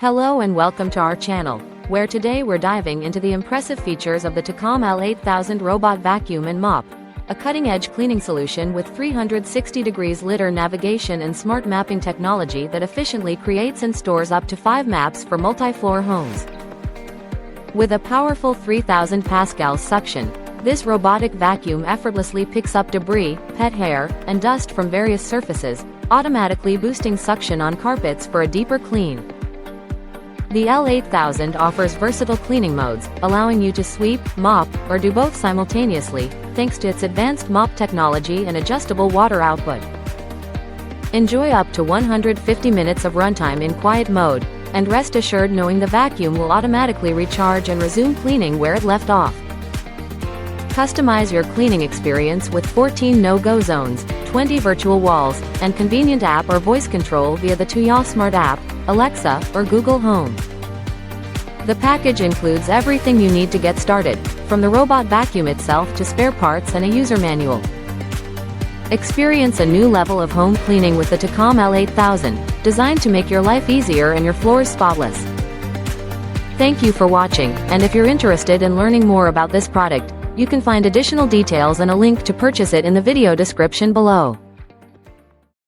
Hello and welcome to our channel, where today we're diving into the impressive features of the Tikom L8000 robot vacuum and mop, a cutting-edge cleaning solution with 360 degrees LiDAR navigation and smart mapping technology that efficiently creates and stores up to 5 maps for multi-floor homes. With a powerful 3000 pascals suction, this robotic vacuum effortlessly picks up debris, pet hair, and dust from various surfaces, automatically boosting suction on carpets for a deeper clean. The L8000 offers versatile cleaning modes, allowing you to sweep, mop, or do both simultaneously, thanks to its advanced mop technology and adjustable water output. Enjoy up to 150 minutes of runtime in quiet mode, and rest assured knowing the vacuum will automatically recharge and resume cleaning where it left off. Customize your cleaning experience with 14 no-go zones, 20 virtual walls, and convenient app or voice control via the Tikom Smart app, Alexa, or Google Home. The package includes everything you need to get started, from the robot vacuum itself to spare parts and a user manual. Experience a new level of home cleaning with the Tikom L8000, designed to make your life easier and your floors spotless. Thank you for watching, and if you're interested in learning more about this product, you can find additional details and a link to purchase it in the video description below.